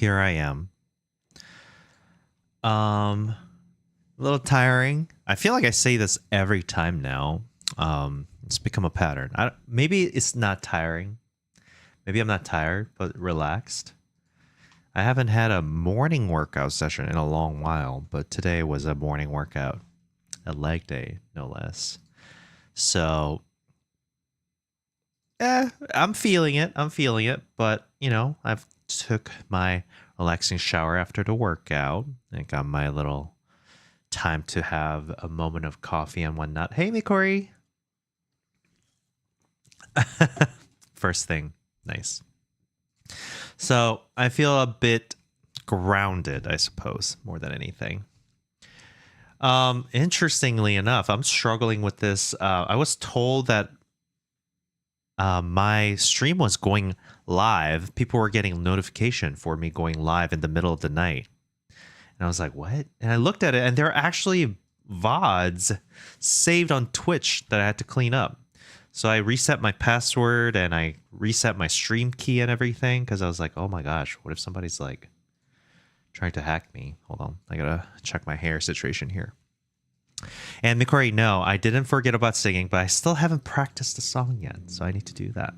here I am. A little tiring. I feel like I say this every time now. It's become a pattern. Maybe it's not tiring. Maybe I'm not tired, but relaxed. I haven't had a morning workout session in a long while, but today was a morning workout, a leg day, no less. So, I'm feeling it. But I've took my relaxing shower after the workout. I got my little time to have a moment of coffee and whatnot. Hey, Mikori. First thing. Nice. So I feel a bit grounded, I suppose, more than anything. Interestingly enough, I'm struggling with this. I was told that my stream was going live. People were getting notification for me going live in the middle of the night. And I was like, what? And I looked at it, and there are actually VODs saved on Twitch that I had to clean up. So I reset my password, and I reset my stream key and everything, because I was like, oh my gosh, what if somebody's like trying to hack me? Hold on, I gotta check my hair situation here. And Mikori, no, I didn't forget about singing, but I still haven't practiced the song yet, so I need to do that.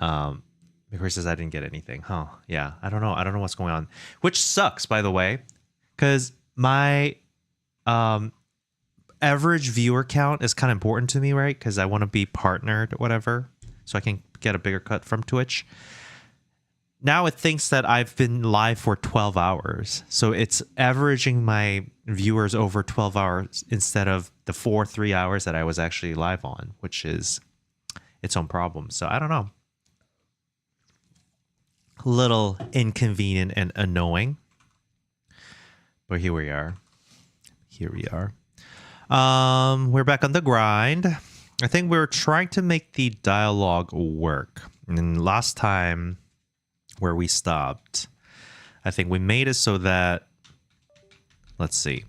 Mikori says I didn't get anything. Huh? Yeah, I don't know what's going on, which sucks, by the way, because my average viewer count is kind of important to me, right? Because I want to be partnered or whatever, so I can get a bigger cut from Twitch. Now it thinks that I've been live for 12 hours. So it's averaging my viewers over 12 hours instead of the 3 hours that I was actually live on, which is its own problem. So I don't know. A little inconvenient and annoying. But here we are. We're back on the grind. I think we're trying to make the dialogue work. And last time where we stopped, I think we made it so that, let's see,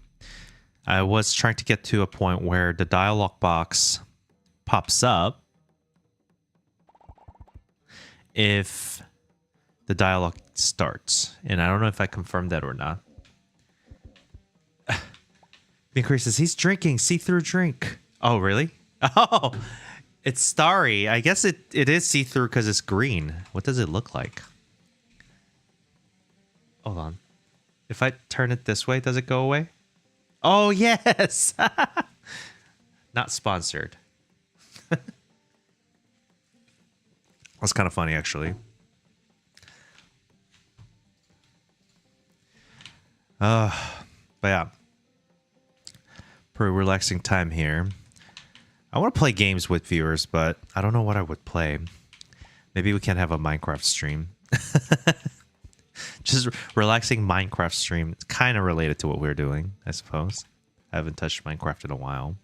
I was trying to get to a point where the dialogue box pops up if the dialogue starts, and I don't know if I confirmed that or not. Mikori says he's drinking see-through drink. Oh, really? Oh, it's starry. I guess it is see-through because it's green. What does it look like? Hold on. If I turn it this way, does it go away? Oh, yes. Not sponsored. That's kind of funny, actually. But yeah. Pretty relaxing time here. I want to play games with viewers, but I don't know what I would play. Maybe we can have a Minecraft stream. Just relaxing Minecraft stream. It's kind of related to what we're doing, I suppose. I haven't touched Minecraft in a while.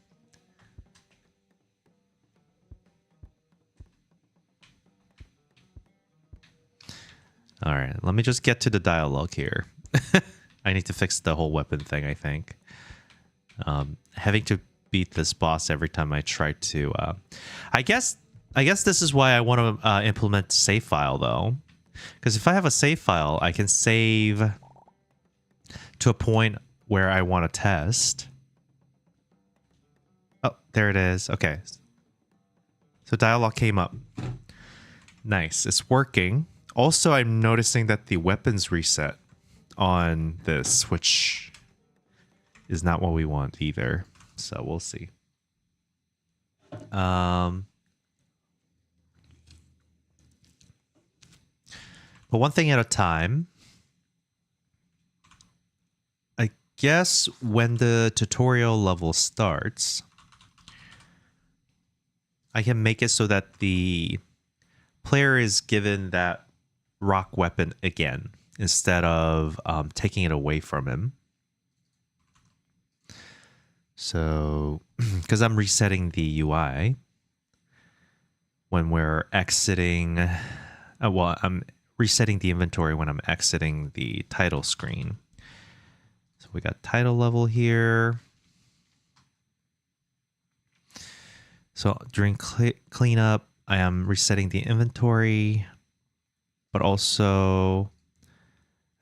All right, let me just get to the dialogue here. I need to fix the whole weapon thing, I think. Having to beat this boss every time I try to... I guess this is why I want to implement save file, though. Because if I have a save file, I can save to a point where I want to test. Oh, there it is. Okay. So dialogue came up. Nice. It's working. Also, I'm noticing that the weapons reset on this, which is not what we want either. So we'll see. But one thing at a time. I guess when the tutorial level starts, I can make it so that the player is given that rock weapon again instead of taking it away from him. So, because I'm resetting the UI when we're exiting, well, I'm resetting the inventory when I'm exiting the title screen. So we got title level here. So during cleanup, I am resetting the inventory, but also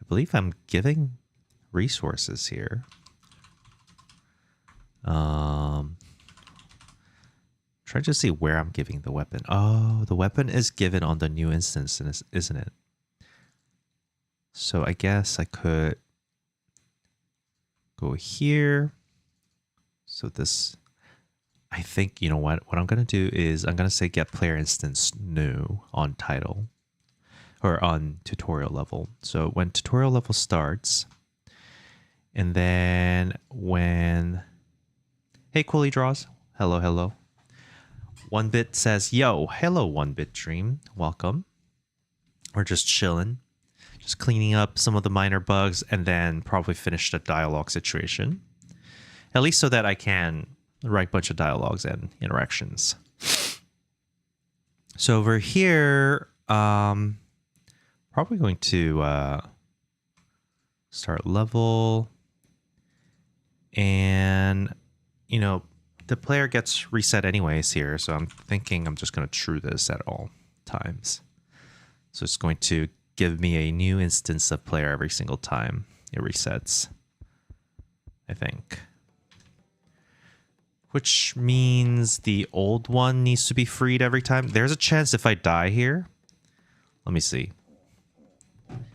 believe I'm giving resources here. Try to see where I'm giving the weapon. Oh, the weapon is given on the new instance, isn't it? So I guess I could go here. So this, I think, you know what I'm going to do is I'm going to say get player instance new on title or on tutorial level. So when tutorial level starts, and then when, hey, Cooley Draws, hello. 1bit says, yo, hello 1bit Dream, welcome. We're just chilling, just cleaning up some of the minor bugs and then probably finish the dialogue situation. At least so that I can write a bunch of dialogues and interactions. So over here, probably going to start level. And, you know, the player gets reset anyways here, so I'm thinking I'm just going to true this at all times. So it's going to give me a new instance of player every single time it resets, I think. Which means the old one needs to be freed every time. There's a chance if I die here. Let me see.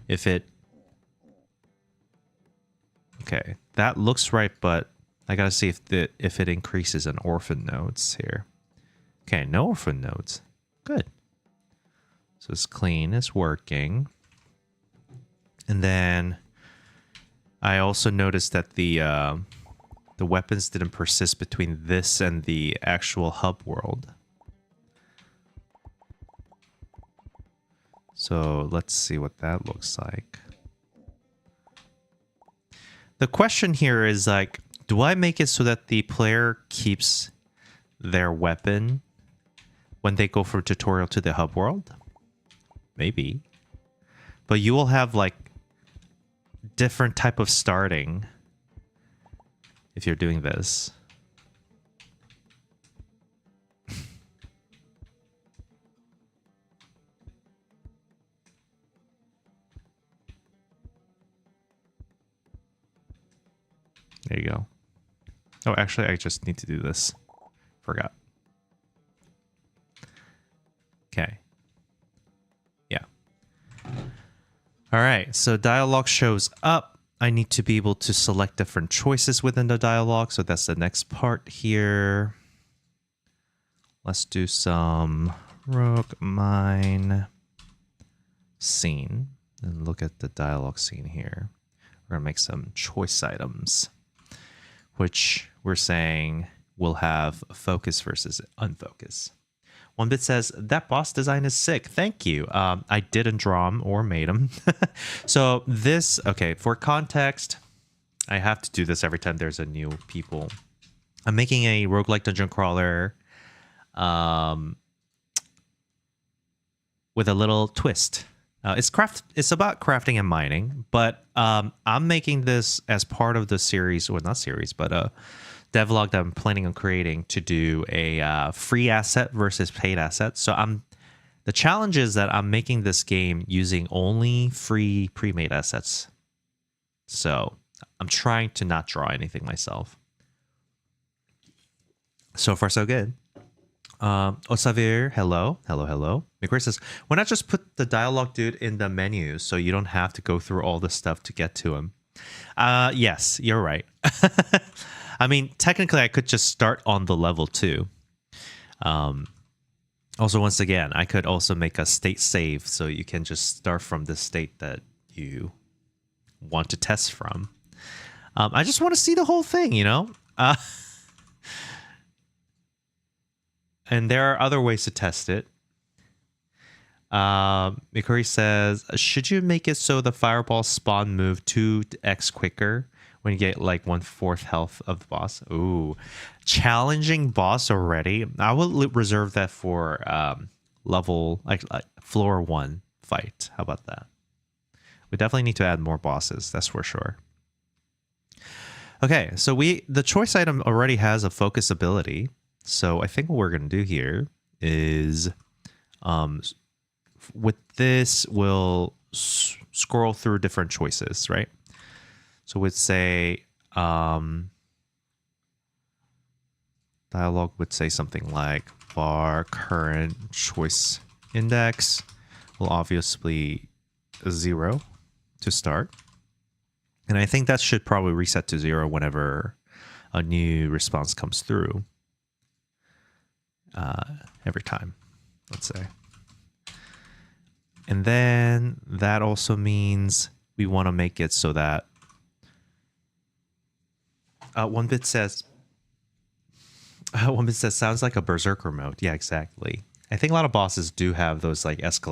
If it... Okay, that looks right, but I gotta see if it increases in orphan nodes here. Okay, no orphan nodes. Good. So it's clean, it's working. And then I also noticed that the weapons didn't persist between this and the actual hub world. So let's see what that looks like. The question here is like, do I make it so that the player keeps their weapon when they go from tutorial to the hub world? Maybe. But you will have like different type of starting if you're doing this. There you go. Oh, actually, I just need to do this. Forgot. Okay. Yeah. All right, so dialogue shows up. I need to be able to select different choices within the dialogue, so that's the next part here. Let's do some rogue mine scene and look at the dialogue scene here. We're gonna make some choice items, which we're saying will have focus versus unfocus. 1bit says, that boss design is sick. Thank you. I didn't draw him or made him. So this, okay, for context, I have to do this every time there's a new people. I'm making a roguelike dungeon crawler with a little twist. It's about crafting and mining, but I'm making this as part of the series, or not series, but devlog that I'm planning on creating to do a free asset versus paid asset. So the challenge is that I'm making this game using only free pre-made assets. So I'm trying to not draw anything myself. So far, so good. Osavir, hello. McQuarrie says, why not just put the dialogue dude in the menu so you don't have to go through all the stuff to get to him? Yes, you're right. I mean, technically, I could just start on the level too. Also, once again, I could also make a state save so you can just start from the state that you want to test from. I just want to see the whole thing, you know? And there are other ways to test it. McQuarrie says, should you make it so the fireball spawn move 2x quicker when you get like 1/4 health of the boss? Ooh, challenging boss already. I will reserve that for level like floor 1 fight. How about that? We definitely need to add more bosses. That's for sure. Okay, so the choice item already has a focus ability. So I think what we're going to do here is with this, we'll scroll through different choices, right? So we'd say dialog would say something like var current choice index will obviously 0 to start. And I think that should probably reset to 0 whenever a new response comes through every time, let's say. And then that also means we want to make it so that one bit says sounds like a berserker mode. Yeah, exactly. I think a lot of bosses do have those like escalate